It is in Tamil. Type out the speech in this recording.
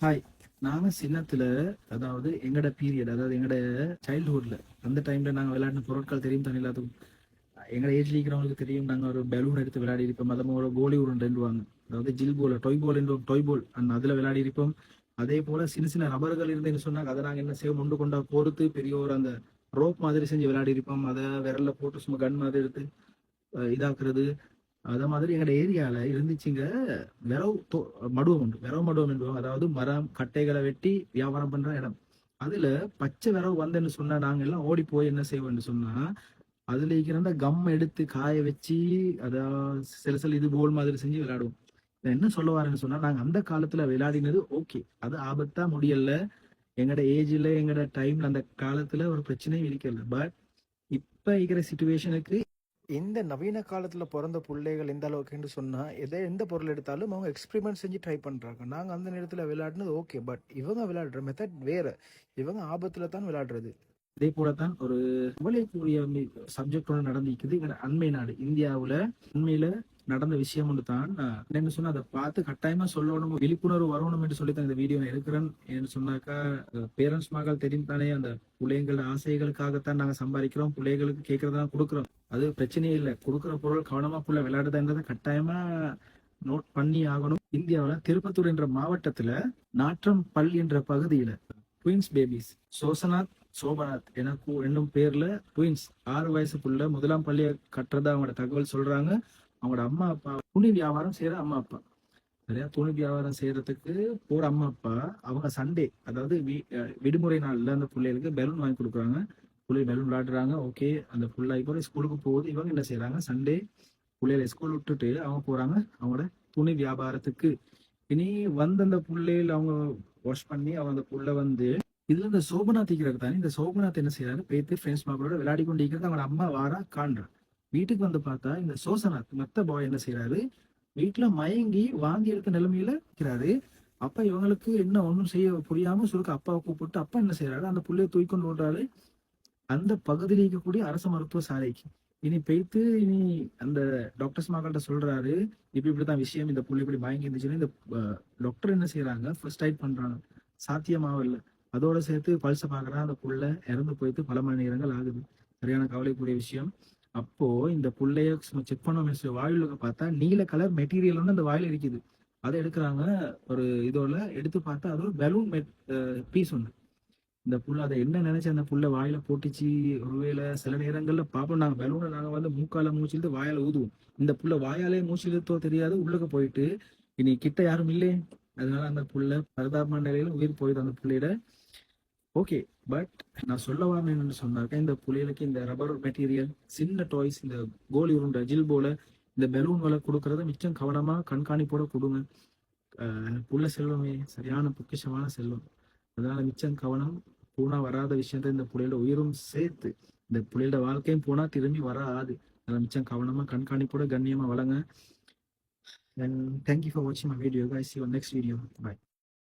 ஹாய். நாங்க சின்னத்துல, அதாவது எங்கட பீரியட், அதாவது எங்கட சைல்ட்ஹுட்ல, அந்த டைம்ல நாங்க விளையாடின பொருட்கள் தெரியும் தானே எல்லாத்துக்கும். எங்கட ஏஜ்ல இருக்கிறவங்களுக்கு தெரியும். நாங்க ஒரு பலூன் எடுத்து விளையாடி இருப்போம். அதே ஒரு கோலி உருண்டுவாங்க, அதாவது ஜில் போல டொய் போல் என்று ஒரு டொய் போல் அந்த அதுல விளையாடி இருப்போம். அதே போல சின்ன சின்ன ரப்பர்கள் இருந்துன்னு சொன்னாங்க. அதை நாங்க என்ன செய்வோம், முண்டு கொண்டா பொறுத்து பெரிய ஒரு அந்த ரோப் மாதிரி செஞ்சு விளையாடி இருப்போம். அதை விரல்ல போட்டு சும்மா கன் மாதிரி எடுத்து இதாக்குறது. அத மாதிரி எங்கட ஏரியால இருந்துச்சுங்க. வெறவு மடுவம் உண்டு. வெறவு மடுவம் என்றுவாங்க. அதாவது மரம் கட்டைகளை வெட்டி வியாபாரம் பண்ற இடம். அதுல பச்சை வெறவு வந்தேன்னு சொன்னா நாங்க எல்லாம் ஓடி போய் என்ன செய்வோம்னு சொன்னா, அதுல இருக்கிற அந்த கம் எடுத்து காய வச்சு அத சில சில இது போல் மாதிரி செஞ்சு விளையாடுவோம். நான் என்ன சொல்ல வரேன்னு சொன்னா, நாங்க அந்த காலத்துல விளையாடினது ஓகே. அது ஆபத்தா முடியல. எங்கட ஏஜ்ல எங்கட டைம்ல அந்த காலத்துல ஒரு பிரச்சனையும் இருக்கல. பட் இப்ப இருக்கிற சிச்சுவேஷனுக்கு இந்த நவீன காலத்துல பிறந்த பிள்ளைகள் எந்த அளவுக்குன்னு சொன்னா, எந்த பொருள் எடுத்தாலும் அவங்க எக்ஸ்பெரிமெண்ட் செஞ்சு ட்ரை பண்றாங்க. நாங்க அந்த நேரத்துல விளையாடுனது ஓகே. பட் இவங்க விளையாடுற மெத்தட் வேற. இவங்க ஆபத்துல தான் விளையாடுறது. இதே போலத்தான் ஒரு கவலைக்குரிய சப்ஜெக்ட் ஒன்று நடந்திருக்குது எங்க அண்மை நாடு இந்தியாவுல. உண்மையில நடந்த விஷயம் ஒன்று தான். என்ன சொன்னா, அதை பார்த்து கட்டாயமா சொல்லணும், விழிப்புணர்வு வரணும் என்று சொல்லி தான் இந்த வீடியோ எடுக்கிறேன். ஏன்னு சொன்னாக்கா, பேரண்ட்ஸ் மகள் தெரியும் தானே, அந்த பிள்ளைங்களோட ஆசைகளுக்காகத்தான் நாங்க சம்பாதிக்கிறோம், பிள்ளைகளுக்கு கேட்கறதா கொடுக்குறோம். அது பிரச்சனையே இல்லை. கொடுக்குற பொருள் கவனமா புள்ள விளையாடுதுன்றதை கட்டாயமா நோட் பண்ணி ஆகணும். இந்தியாவுல திருப்பத்தூர் என்ற மாவட்டத்துல நாற்றம் பல் என்ற பகுதியில ட்வின்ஸ் பேபிஸ் சோசனாத் சோபநாத் எனக்கு ரெண்டும் பேர்ல ட்வின்ஸ் 6 வயசுக்குள்ள முதலாம் பள்ளியை கட்டுறதா அவங்களோட தகவல் சொல்றாங்க. அவங்களோட அம்மா அப்பா துணி வியாபாரம் செய்யற அம்மா அப்பா. சரியா, துணி வியாபாரம் செய்யறதுக்கு போற அம்மா அப்பா அவங்க சண்டே, அதாவது விடுமுறை நாள்ல அந்த பிள்ளைகளுக்கு பலூன் வாங்கி கொடுக்குறாங்க. பிள்ளை பலூன் விளையாடுறாங்க. ஓகே, அந்த பிள்ளை இப்போ ஸ்கூலுக்கு போகுது. இவங்க என்ன செய்யறாங்க, சண்டே பிள்ளைகளை ஸ்கூல் விட்டுட்டு அவங்க போறாங்க அவங்களோட துணி வியாபாரத்துக்கு. இனி வந்து அந்த பிள்ளைகள் அவங்க வாஷ் பண்ணி அவங்க அந்த புள்ள வந்து இதுல இந்த சோபநாத் இருக்கிறது தானே. இந்த சோபநாத் என்ன செய்யறாரு, பேத்து ஃப்ரெண்ட்ஸ் மக்களோட விளையாடி கொண்டு இருக்கிறது அவங்களோட அம்மா வாரா காண்றான். வீட்டுக்கு வந்து பார்த்தா இந்த சோசநாத் மத்த பாய் என்ன செய்யறாரு, வீட்டுல மயங்கி வாந்தி எடுத்த நிலைமையில இருக்கிறாரு. அப்ப இவங்களுக்கு என்ன ஒண்ணும் செய்ய புரியாம சொல்லுக்கு அப்பாவை கூப்பிட்டு அப்பா என்ன செய்யறாரு, அந்த புள்ளைய தூக்கி ஓடுறாரு அந்த பகுதியில் இருக்கக்கூடிய அரசு மருத்துவ சாலைக்கு. இனி போய்த்து இனி அந்த டாக்டர்ஸ் மக்கள்கிட்ட சொல்றாரு, இப்படித்தான் விஷயம், இந்த புள்ளை இப்படி மயங்கி இருந்துச்சுன்னு. இந்த டாக்டர் என்ன செய்யறாங்க, ஃபர்ஸ்ட் எய்ட் பண்றாங்க. சாத்தியமாவில்லை. அதோட சேர்த்து பல்ச பாக்குறான். அந்த புள்ள இறந்து போயிட்டு பல மணி நேரங்கள் ஆகுது. சரியான கவலைக்குரிய விஷயம். அப்போ இந்த புள்ளைய செக் பண்ண வாயிலுக்கு பார்த்தா நீல கலர் மெட்டீரியல் வந்து அந்த வாயில இருக்குது. அதை எடுக்கிறாங்க. ஒரு இதோட எடுத்து பார்த்தா அது ஒரு பலூன் பீஸ் ஒன்று. இந்த புள்ள அதை என்ன நினைச்சு அந்த புள்ள வாயில போட்டுச்சு. ஒருவேளை சில நேரங்கள்ல பாப்போம், நாங்க பலூனை நாங்க வந்து மூக்கால மூச்சிட்டு வாயால ஊதுவோம். இந்த புள்ள வாயாலே மூச்சு இழுத்தோ தெரியாது, உள்ளுக்கு போயிட்டு இனி கிட்ட யாரும் இல்லையே. அதனால அந்த புள்ள பரிதாப நிலையில உயிர் போயிடுது அந்த புள்ளையிட. ஓகே, பட் நான் சொல்ல வரேன் என்னன்னு சொன்னாக்க, இந்த புள்ளைகளுக்கு இந்த ரப்பர் மெட்டீரியல், சின்ன டாய்ஸ், இந்த கோலி உருண்டை ஜில் போல இந்த பலூன்களை கொடுக்கறத மிச்சம் கவனமா கண்காணிப்போட கொடுங்க. புள்ள செல்வமே சரியான பொக்கிஷமான செல்வம். அதனால மிச்சம் கவனம். பூனா வராத விஷயத்த இந்த புள்ளையோட உயிரும் சேர்த்து, இந்த புள்ளையோட வாழ்க்கையும் போனா திரும்பி வராது. அதனால மிச்சம் கவனமா கண்காணிப்போட கண்ணியமா வளங்க. And thank you for watching my video guys. See you on next video. Bye.